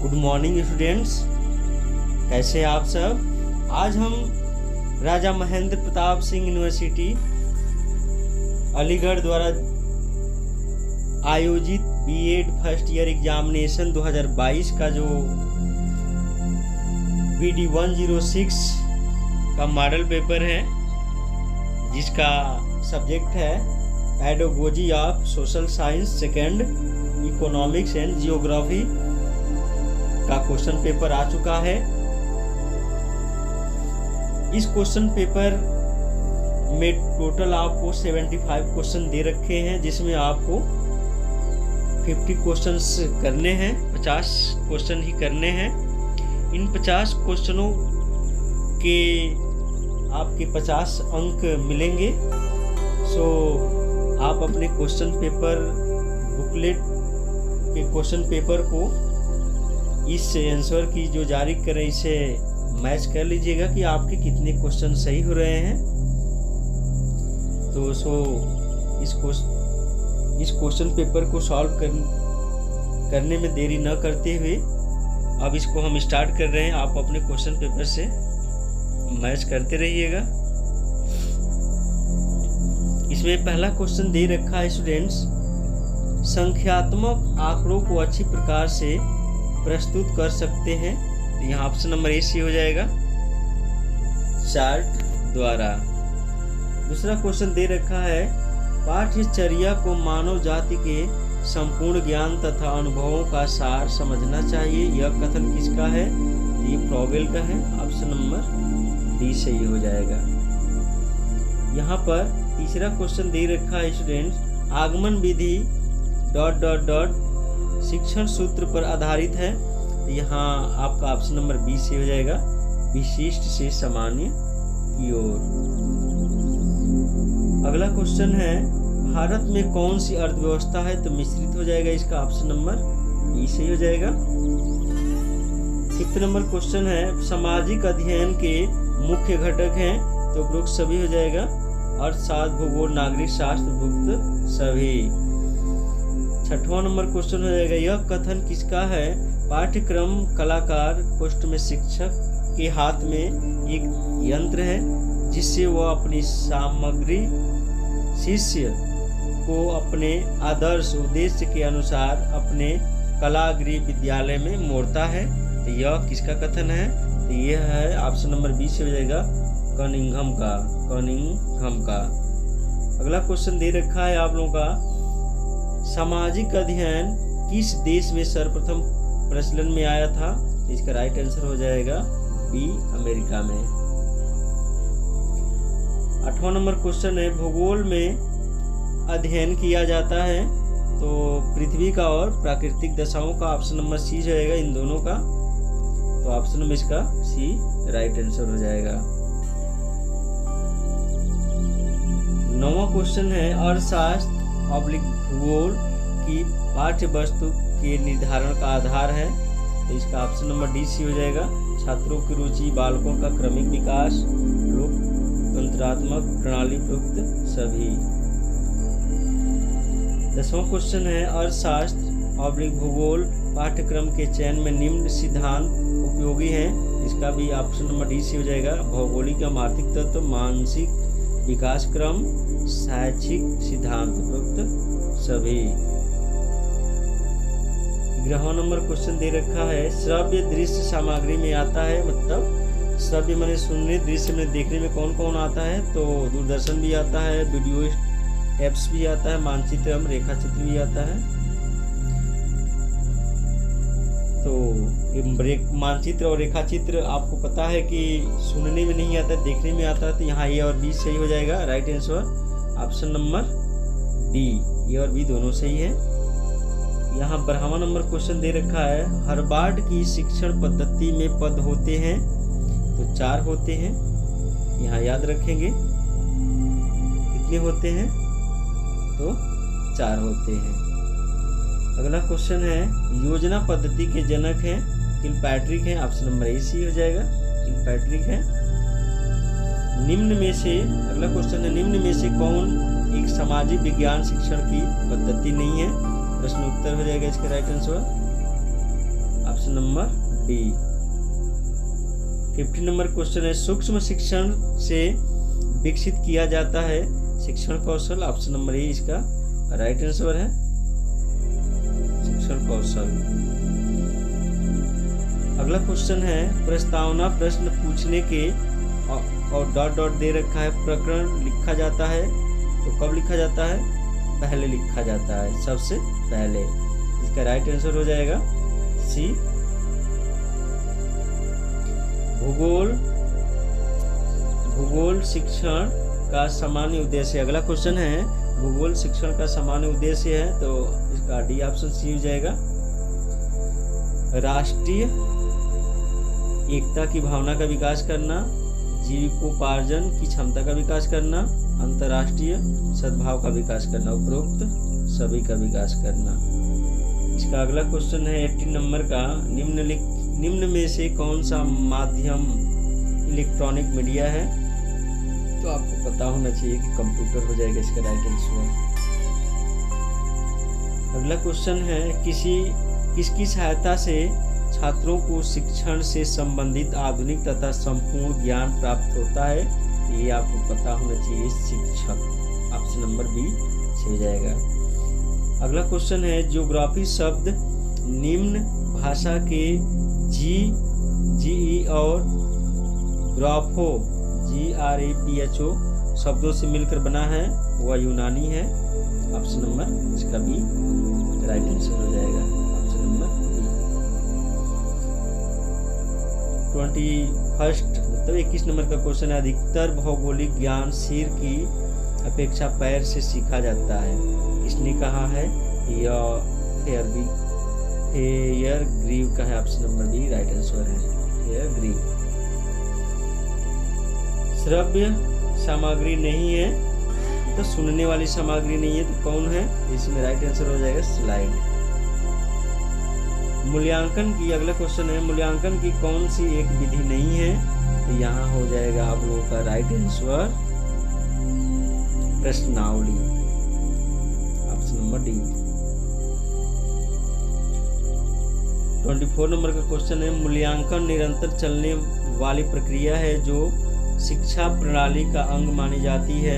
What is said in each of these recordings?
Good morning students, कैसे हैं आप सब। आज हम राजा महेंद्र प्रताप सिंह यूनिवर्सिटी अलीगढ़ द्वारा आयोजित बीएड फर्स्ट ईयर एग्जामिनेशन 2022 का जो BD 106 का मॉडल पेपर है, जिसका सब्जेक्ट है pedagogy of social science second economics and geography का क्वेश्चन पेपर आ चुका है। इस क्वेश्चन पेपर में टोटल आपको 75 क्वेश्चन दे रखे हैं, जिसमें आपको 50 क्वेश्चंस करने हैं, 50 क्वेश्चन ही करने हैं। इन 50 क्वेश्चनों के आपके 50 अंक मिलेंगे। सो आप अपने क्वेश्चन पेपर बुकलेट के क्वेश्चन पेपर को इस आंसर की जो जारी करें इसे मैच कर लीजिएगा कि आपके कितने क्वेश्चन सही हो रहे हैं। तो इस क्वेश्चन पेपर को सॉल्व करने में देरी न करते हुए अब इसको हम स्टार्ट कर रहे हैं। आप अपने क्वेश्चन पेपर से मैच करते रहिएगा। इसमें पहला क्वेश्चन दे रखा है स्टूडेंट्स, संख्यात्मक आंकड़ों को अच्छी प्रकार से प्रस्तुत कर सकते हैं। तो यहाँ ऑप्शन नंबर ए सी हो जाएगा, चार्ट द्वारा। दूसरा क्वेश्चन दे रखा है, पाठ्यचर्या को मानव जाति के संपूर्ण ज्ञान तथा अनुभवों का सार समझना चाहिए। यह कथन किसका है? ये फ्रॉवेल का है। ऑप्शन नंबर डी सही हो जाएगा। यहाँ पर तीसरा क्वेश्चन दे रखा है स्टूडेंट्स, आगमन विधि ... शिक्षण सूत्र पर आधारित है। तो यहाँ आपका ऑप्शन नंबर बी से हो जाएगा, विशिष्ट से सामान्य की ओर। अगला क्वेश्चन है, भारत में कौन सी अर्थव्यवस्था है? तो मिश्रित हो जाएगा, इसका ऑप्शन नंबर बी से हो जाएगा। फिफ्थ नंबर क्वेश्चन है, सामाजिक अध्ययन के मुख्य घटक हैं? तो उपरोक्त सभी हो जाएगा। अर्थशास्त्र, भूगोल, नागरिक शास्त्र, उपरोक्त सभी। छठवां नंबर क्वेश्चन हो जाएगा, यह कथन किसका है? पाठ्यक्रम कलाकार पोस्ट में शिक्षक के हाथ में एक यंत्र है, जिससे वह अपनी सामग्री शिष्य को अपने आदर्श उद्देश्य के अनुसार अपने कलागृह विद्यालय में मोड़ता है। तो यह किसका कथन है? तो यह है ऑप्शन नंबर बी से हो जाएगा, कनिंघम का। अगला क्वेश्चन दे रखा है आप लोगों का, सामाजिक अध्ययन किस देश में सर्वप्रथम प्रचलन में आया था? इसका राइट आंसर हो जाएगा बी, अमेरिका में। 8वां नंबर क्वेश्चन है, भूगोल में अध्ययन किया जाता है तो पृथ्वी का और प्राकृतिक दशाओं का। ऑप्शन नंबर सी जाएगा, इन दोनों का। तो ऑप्शन नंबर इसका सी राइट आंसर हो जाएगा। 9वां क्वेश्चन है, अर्थशास्त्र भूगोल की पाठ्य वस्तु के निर्धारण का आधार है। तो इसका ऑप्शन नंबर डी सी हो जाएगा, छात्रों की रुचि, बालकों का क्रमिक विकास, लोकतंत्रात्मक प्रणाली, उपयुक्त सभी। 10वां क्वेश्चन है, अर्थशास्त्र भूगोल पाठ्यक्रम के चयन में निम्न सिद्धांत उपयोगी हैं। इसका भी ऑप्शन नंबर डी सी हो जाएगा, भौगोलिक एवं आर्थिक तत्व, मानसिक विकास क्रम, शैक्षिक सिद्धांत, उपयुक्त सभी। 11वां नंबर क्वेश्चन दे रखा है, श्रव्य दृश्य सामग्री में आता है। मतलब श्रव्य माने सुनने, दृश्य में देखने में कौन कौन आता है? तो दूरदर्शन भी आता है, वीडियो एप्स भी आता है, मानचित्र एवं रेखा चित्र भी आता है। तो मानचित्र और रेखा चित्र आपको पता है कि सुनने में नहीं आता, देखने में आता है। तो यहाँ ए और बी सही हो जाएगा, right answer option number D, A और बी दोनों सही है। यहाँ 12वां नंबर क्वेश्चन दे रखा है, हार्वर्ड की शिक्षण पद्धति में पद होते हैं? तो 4 होते हैं, यहाँ याद रखेंगे। कितने होते हैं? तो 4 होते हैं। अगला क्वेश्चन है, योजना पद्धति के जनक हैं? किलपैट्रिक हैं। ऑप्शन नंबर ए सी हो जाएगा, किलपैट्रिक है। निम्न में से, अगला क्वेश्चन है, निम्न में से कौन एक सामाजिक विज्ञान शिक्षण की पद्धति नहीं है? प्रश्न उत्तर हो जाएगा इसका right answer option number D. 50 number question है, सूक्ष्म शिक्षण से विकसित किया जाता है शिक्षण कौशल। ऑप्शन नंबर ए इसका राइट आंसर है, शिक्षण कौशल। अगला क्वेश्चन है, प्रस्तावना प्रश्न पूछने के और डॉट डॉट दे रखा है प्रकरण लिखा जाता है, तो कब लिखा जाता है? पहले लिखा जाता है, सबसे पहले। इसका राइट आंसर हो जाएगा सी। भूगोल शिक्षण का सामान्य उद्देश्य। अगला क्वेश्चन है, भूगोल शिक्षण का सामान्य उद्देश्य है, तो इसका डी ऑप्शन सी हो जाएगा। राष्ट्रीय एकता की भावना का विकास करना, जीविकोपार्जन की क्षमता का विकास करना, अंतर्राष्ट्रीय सद्भाव का विकास करना, उपरोक्त सभी का विकास करना। इसका अगला क्वेश्चन है 18 नंबर का, निम्न में से कौन सा माध्यम इलेक्ट्रॉनिक मीडिया है? तो आपको पता होना चाहिए कि कंप्यूटर हो जाएगा इसका राइट आंसर। अगला क्वेश्चन है, किसकी सहायता से छात्रों को शिक्षण से संबंधित आधुनिक तथा संपूर्ण ज्ञान प्राप्त होता है? ये आपको पता होना चाहिए, शिक्षक। ऑप्शन नंबर बी हो जाएगा। अगला क्वेश्चन है, ज्योग्राफी शब्द निम्न भाषा के जी और ग्राफो GRAPHO शब्दों से मिलकर बना है, वह यूनानी है। ऑप्शन नंबर इसका बी राइट आंसर हो जाएगा, ऑप्शन नंबर बी। 21 नंबर का क्वेश्चन है, अधिकतर भौगोलिक ज्ञान सिर की अपेक्षा पैर से सीखा जाता है, किसने कहा है? यह फेयर ग्रीव का है, option number D right answer है, फेयर ग्रीव। श्रव्य सामग्री नहीं है, तो सुनने वाली सामग्री नहीं है, तो कौन है? इसमें राइट आंसर हो जाएगा स्लाइड। मूल्यांकन की, अगला क्वेश्चन है, मूल्यांकन की कौन सी एक विधि नहीं है? तो यहाँ हो जाएगा आप लोगों का राइट आंसर प्रश्नावली, ऑप्शन नंबर डी। 24 नंबर का क्वेश्चन है, मूल्यांकन निरंतर चलने वाली प्रक्रिया है जो शिक्षा प्रणाली का अंग मानी जाती है,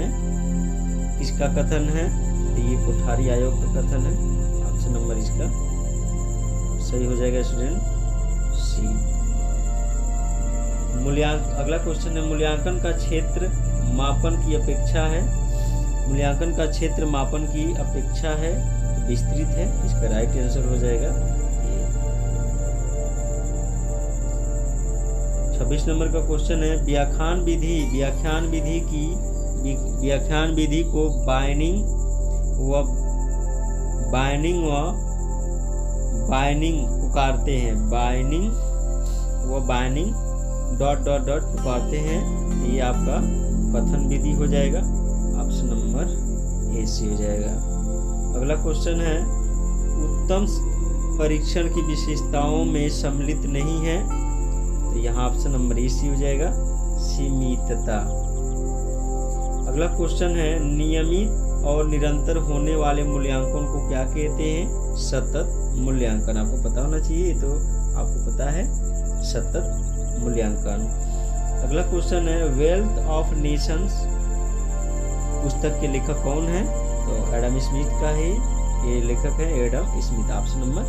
किसका कथन है? ये कोठारी आयोग का कथन है, ऑप्शन नंबर इसका सही हो जाएगा स्टूडेंट सी। अगला क्वेश्चन है, मूल्यांकन का क्षेत्र मापन की अपेक्षा है, मूल्यांकन का क्षेत्र मापन की अपेक्षा है, विस्तृत है, इसका राइट आंसर हो जाएगा। 26 नंबर का क्वेश्चन है, व्याख्यान विधि को बाइनिंग पुकारते हैं, बाइनिंग डॉट डॉट डॉट पुकारते हैं, ये आपका कथन विधि हो जाएगा, ऑप्शन नंबर ए सी हो जाएगा। अगला क्वेश्चन है, उत्तम परीक्षण की विशेषताओं में सम्मिलित नहीं है, तो यहाँ ऑप्शन नंबर ए सी हो जाएगा, सीमितता। अगला क्वेश्चन है, नियमित और निरंतर होने वाले मूल्यांकन को क्या कहते हैं? सतत मूल्यांकन। आपको पता होना चाहिए, तो आपको पता है सतत मूल्यांकन। अगला क्वेश्चन है, वेल्थ ऑफ नेशंस पुस्तक के लेखक कौन है? तो एडम स्मिथ का है, ये लेखक है Adam Smith, option number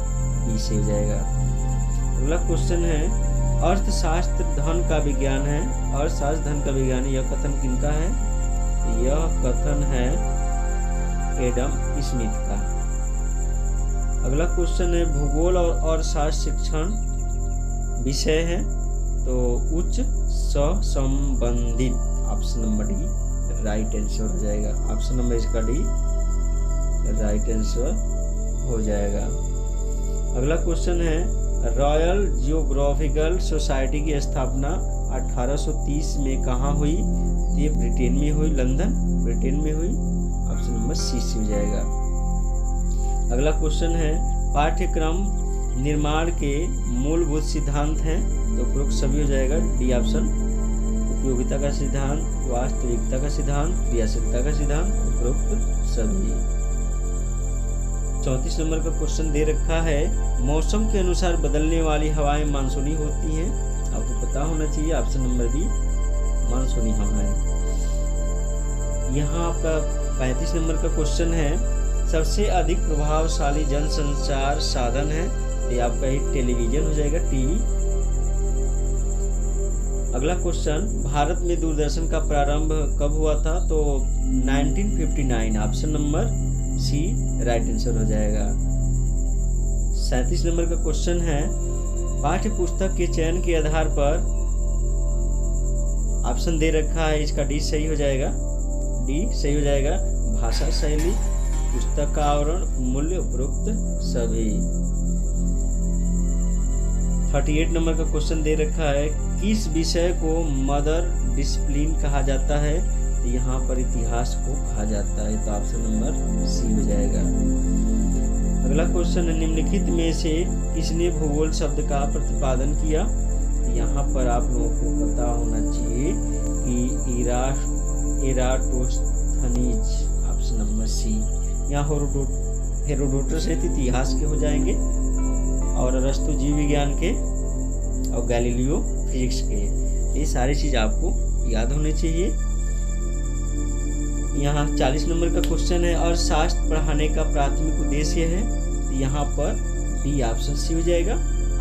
B से हो जाएगा। अगला क्वेश्चन है, अर्थशास्त्र धन का विज्ञान है, अर्थशास्त्र धन का विज्ञान, यह कथन किनका है? यह कथन है एडम स्मिथ का। अगला क्वेश्चन है, भूगोल और अर्थशास्त्र शिक्षण विषय है, तो उच्च सहसंबंधित, option number D right answer हो जाएगा, ऑप्शन नंबर इसका डी राइट आंसर हो जाएगा। अगला क्वेश्चन है, रॉयल जियोग्राफिकल सोसाइटी की स्थापना 1830 में कहाँ हुई? ये ब्रिटेन में हुई, लंदन ब्रिटेन में हुई, ऑप्शन नंबर सी हो जाएगा। अगला क्वेश्चन है, पाठ्यक्रम निर्माण के मूलभूत सिद्धांत हैं, तो उपरोक्त सभी हो जाएगा, डी ऑप्शन। उपयोगिता का सिद्धांत, वास्तविकता का सिद्धांत, क्रियाशीलता का सिद्धांत, उपरोक्त सभी। 34 नंबर का क्वेश्चन दे रखा है, मौसम के अनुसार बदलने वाली हवाएं मानसूनी होती हैं। आपको पता होना चाहिए, ऑप्शन नंबर बी मानसूनी हवाएं। यहाँ आपका 35 नंबर का क्वेश्चन है, सबसे अधिक प्रभावशाली जनसंचार साधन है। ये आपका एक टेलीविजन हो जाएगा, टीवी। अगला क्वेश्चन, भारत में दूरदर्शन का प्रारंभ कब हुआ था? तो 1959, option number C right answer हो जाएगा। 37 नंबर का क्वेश्चन है, पाठ्य पुस्तक के चयन के आधार पर ऑप्शन दे रखा है, इसका डी सही हो जाएगा। डी सही हो जाएगा। भाषा शैली, पुस्तक का आवरण, मूल्य, उपरोक्त सभी। 38 नंबर का क्वेश्चन दे रखा है, किस विषय को मदर डिसिप्लिन कहा जाता है? तो यहाँ पर इतिहास को कहा जाता है, तो ऑप्शन नंबर सी हो जाएगा। अगला क्वेश्चन है, निम्नलिखित में से किसने भूगोल शब्द का प्रतिपादन किया? तो यहाँ पर आप लोगों को पता होना चाहिए कि एराटोस्थनीज, ऑप्शन नंबर सी। यहाँ हेरोडोटस है, इतिहास के हो जाएंगे, और अरस्तु जीव विज्ञान के, और गैलीलियो फिजिक्स के। ये सारी चीज आपको याद होनी चाहिए। यहाँ 40 नंबर का क्वेश्चन है, और शास्त्र पढ़ाने का प्राथमिक उद्देश्य है? तो यहाँ पर डी ऑप्शन सी हो जाएगा,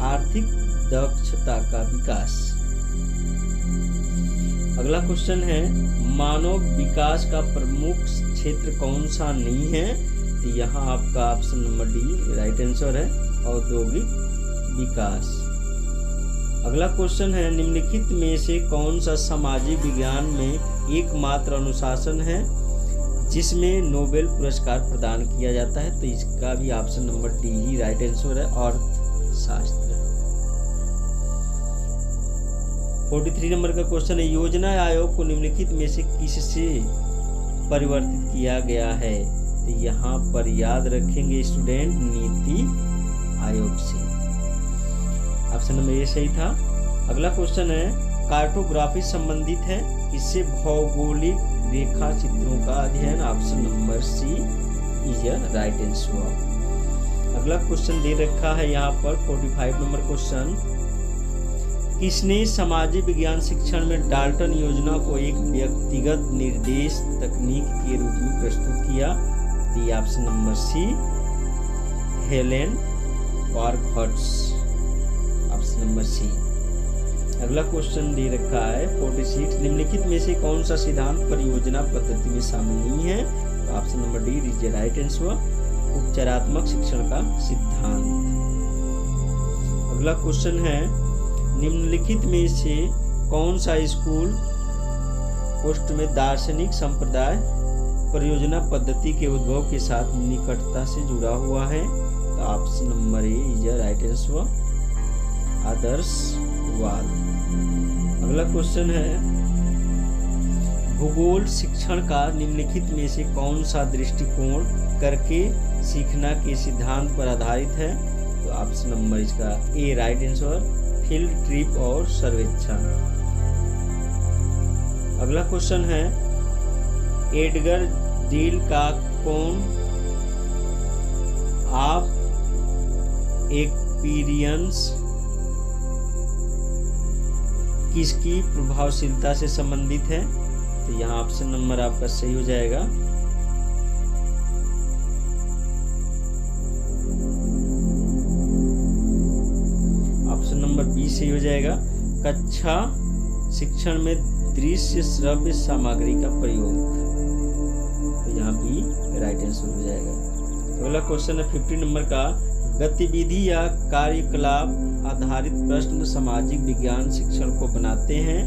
आर्थिक दक्षता का विकास। अगला क्वेश्चन है, मानव विकास का प्रमुख क्षेत्र कौन सा नहीं है? तो यहाँ आपका option number D right answer है, औद्योगिक विकास। अगला क्वेश्चन है, निम्नलिखित में से कौन सा सामाजिक विज्ञान में एकमात्र अनुशासन है जिसमें नोबेल पुरस्कार प्रदान किया जाता है? तो इसका भी ऑप्शन नंबर डी ही राइट आंसर है, अर्थशास्त्र। 43 नंबर का क्वेश्चन है, योजना आयोग को निम्नलिखित में से किससे परिवर्तित किया गया है? तो यहाँ पर याद रखेंगे स्टूडेंट, नीति आयोग से। ऑप्शन नंबर ए सही था। अगला क्वेश्चन है, कार्टोग्राफी संबंधित है इससे? भौगोलिक रेखा चित्रों का अध्ययन, option number C is right answer. अगला क्वेश्चन दे रखा है यहाँ पर 45 नंबर क्वेश्चन, किसने सामाजिक विज्ञान शिक्षण में डाल्टन योजना को एक व्यक्तिगत निर्देश तकनीक के रूप में प्रस्तुत किया? तो option number C Helen Parkhurst, option number C. अगला क्वेश्चन दे रखा है 46, निम्नलिखित में से कौन सा सिद्धांत परियोजना पद्धति में शामिल नहीं है? तो option number D is right answer, उपचारात्मक शिक्षण का सिद्धांत। अगला क्वेश्चन है, निम्नलिखित में से कौन सा स्कूल पोस्ट में दार्शनिक संप्रदाय परियोजना पद्धति के उद्भव के साथ निकटता से जुड़ा हुआ है? तो option number A is right answer, आदर्शवाद। अगला क्वेश्चन है, भूगोल शिक्षण का निम्नलिखित में से कौन सा दृष्टिकोण करके सीखना के सिद्धांत पर आधारित है? तो ऑप्शन नंबर इसका ए राइट आंसर, फील्ड ट्रिप और सर्वेक्षण। अगला क्वेश्चन है, एडगर डील का कौन आप एक्सपीरियंस किसकी प्रभावशीलता से संबंधित है? तो यहाँ ऑप्शन नंबर आपका सही हो जाएगा, ऑप्शन नंबर बी सही हो जाएगा। कक्षा शिक्षण में दृश्य श्रव्य सामग्री का प्रयोग, तो यहाँ बी राइट आंसर हो जाएगा। अगला क्वेश्चन है 50 नंबर का, गतिविधि या कार्यकलाप आधारित प्रश्न सामाजिक विज्ञान शिक्षण को बनाते हैं?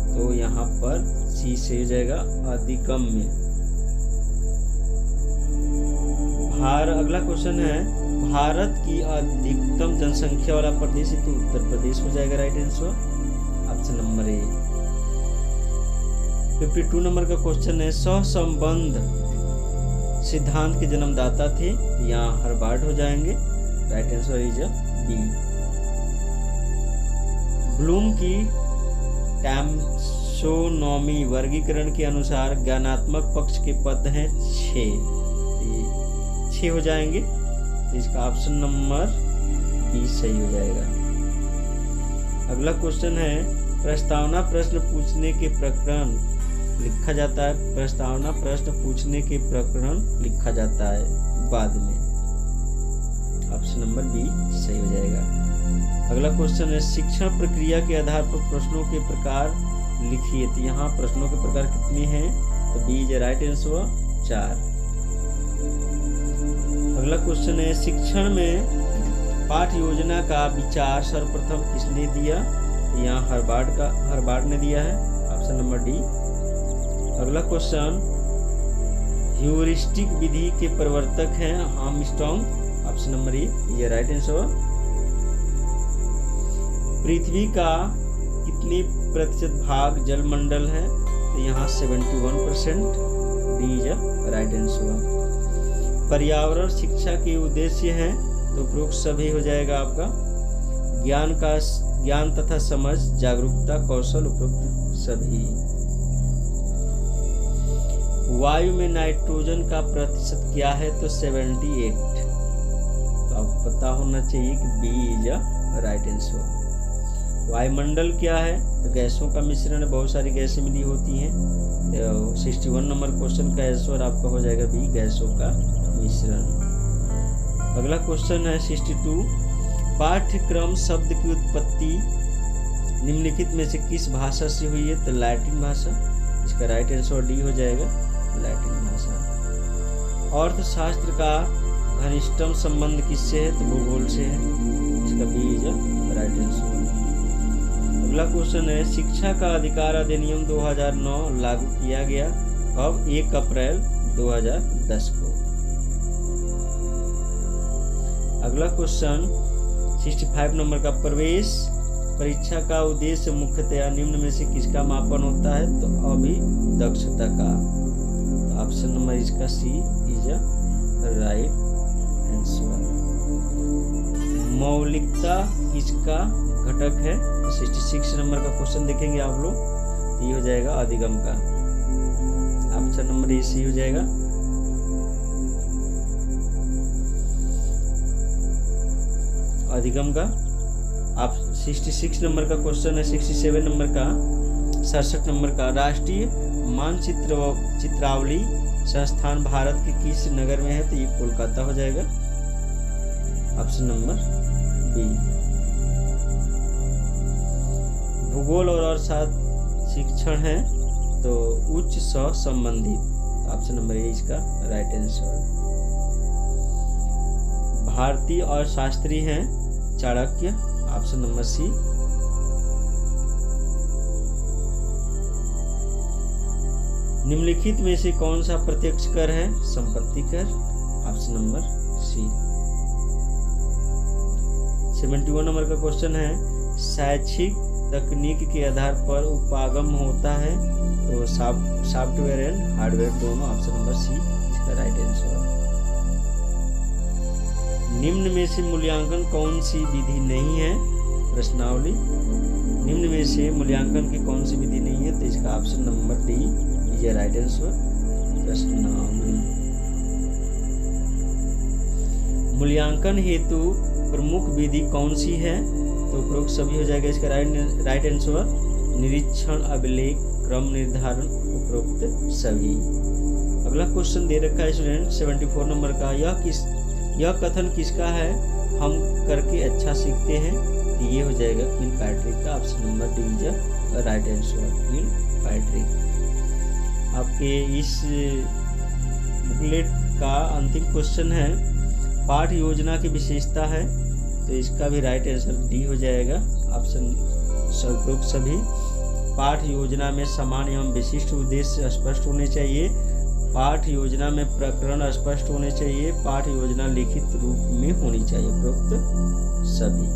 तो यहाँ पर सी से हो जाएगा, अधिगम्य। अगला क्वेश्चन है, भारत की अधिकतम जनसंख्या वाला प्रदेश है? तो उत्तर प्रदेश हो जाएगा राइट आंसर, ऑप्शन नंबर ए। 52 नंबर का क्वेश्चन है, सहसंबंध सिद्धांत के जन्मदाता थे? यहाँ हार्वर्ड हो जाएंगे, right answer is B. Bloom की टैक्सोनॉमी वर्गीकरण के अनुसार ज्ञानात्मक पक्ष के पद हैं 6 हो जाएंगे। तो इसका ऑप्शन नंबर बी सही हो जाएगा। अगला क्वेश्चन है, प्रस्तावना प्रश्न पूछने के प्रकरण लिखा जाता है। प्रस्तावना प्रश्न पूछने के प्रकरण लिखा जाता है बाद में। ऑप्शन नंबर बी सही हो जाएगा। अगला क्वेश्चन है, शिक्षण प्रक्रिया के आधार पर प्रश्नों के प्रकार लिखिए। तो यहाँ प्रश्नों के प्रकार कितने हैं? तो बी इज राइट आंसर 4। अगला क्वेश्चन है, शिक्षण में पाठ योजना का विचार सर्वप्रथम किसने दिया? यहाँ हार्वर्ड ने दिया है। Option number D. अगला क्वेश्चन, ह्यूरिस्टिक विधि के प्रवर्तक हैं आर्मस्ट्रांग। ऑप्शन नंबर ए ये राइट आंसर। पृथ्वी का कितने प्रतिशत भाग जलमंडल है? तो यहाँ 71%। D is right answer. पर्यावरण शिक्षा के उद्देश्य हैं, तो उपरोक्त सभी हो जाएगा आपका। ज्ञान तथा समझ, जागरूकता, कौशल, उपरोक्त सभी। वायु में नाइट्रोजन का प्रतिशत क्या है? तो 78। तो आपको पता होना चाहिए कि बी इज राइट आंसर। वायुमंडल क्या है? तो गैसों का मिश्रण है, बहुत सारी गैसें मिली होती हैं। तो 61 नंबर क्वेश्चन का आंसर आपका हो जाएगा बी, गैसों का मिश्रण। अगला क्वेश्चन है 62, पाठ्यक्रम शब्द की उत्पत्ति निम्नलिखित में से किस भाषा से हुई है? तो लैटिन भाषा। इसका राइट आंसर डी हो जाएगा, लैटिन भाषा। अर्थशास्त्र का घनिष्ठतम संबंध किससे है? तो भूगोल से है। इसका बी इज राइट आंसर। अगला क्वेश्चन है, शिक्षा का अधिकार अधिनियम 2009 लागू किया गया कब? 1 अप्रैल 2010 को। अगला क्वेश्चन 65 नंबर का, प्रवेश परीक्षा का उद्देश्य मुख्यतया निम्न में से किसका मापन होता है? तो अभिदक्षता का। तो ऑप्शन नंबर इसका सी इज राइट आंसर। मौलिकता किसका घटक है? तो 66 नंबर का क्वेश्चन देखेंगे आप लोग, तो ये हो जाएगा अधिगम का। ऑप्शन नंबर ए सी हो जाएगा। अधिगम का। आप 66 नंबर का क्वेश्चन है। 67 नंबर का, 67 नंबर का, राष्ट्रीय चित्रावली संस्थान भारत के किस नगर में है? तो ये कोलकाता हो जाएगा। Option number B. भूगोल और अर्थशास्त्र शिक्षण है, तो उच्च संबंधित। ऑप्शन नंबर ए इसका राइट आंसर। भारतीय और शास्त्री हैं चाणक्य। ऑप्शन नंबर सी। निम्नलिखित में से कौन सा प्रत्यक्ष कर है? संपत्ति कर। Option number C. 71 नंबर का क्वेश्चन है, शैक्षिक तकनीक के आधार पर उपागम होता है, तो सॉफ्टवेयर एंड हार्डवेयर दोनों। ऑप्शन नंबर सी इसका राइट आंसर। निम्न में से मूल्यांकन कौन सी विधि नहीं है? प्रश्नावली। निम्न में से मूल्यांकन की कौन सी विधि नहीं है? तो इसका option number D is right answer, प्रश्नावली। मूल्यांकन हेतु प्रमुख विधि कौन सी है? तो उपरोक्त सभी हो जाएगा। इसका राइट आंसर निरीक्षण, अभिलेख, क्रम निर्धारण, उपरोक्त सभी। अगला क्वेश्चन दे रखा है स्टूडेंट 74 नंबर का, यह कथन किसका है? हम करके अच्छा सीखते हैं। तो ये हो जाएगा किल पैट्रिक का। Option number D is right answer, kill Patrick. आपके इस बुकलेट का अंतिम क्वेश्चन है, पाठ योजना की विशेषता है, तो इसका भी राइट आंसर डी हो जाएगा। ऑप्शन उपरोक्त सभी। पाठ योजना में समान एवं विशिष्ट उद्देश्य स्पष्ट होने चाहिए। पाठ योजना में प्रकरण स्पष्ट होने चाहिए। पाठ योजना लिखित रूप में होनी चाहिए। उपरोक्त सभी।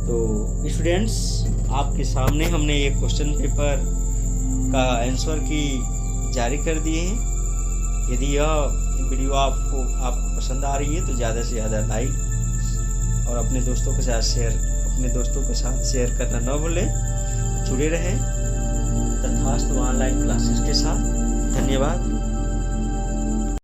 तो स्टूडेंट्स, आपके सामने हमने ये क्वेश्चन पेपर का आंसर की जारी कर दिए हैं। यदि यह वीडियो आपको पसंद आ रही है तो ज़्यादा से ज़्यादा लाइक और अपने दोस्तों के साथ शेयर करना न भूलें। जुड़े रहें तथास्तु ऑनलाइन क्लासेस के साथ। धन्यवाद।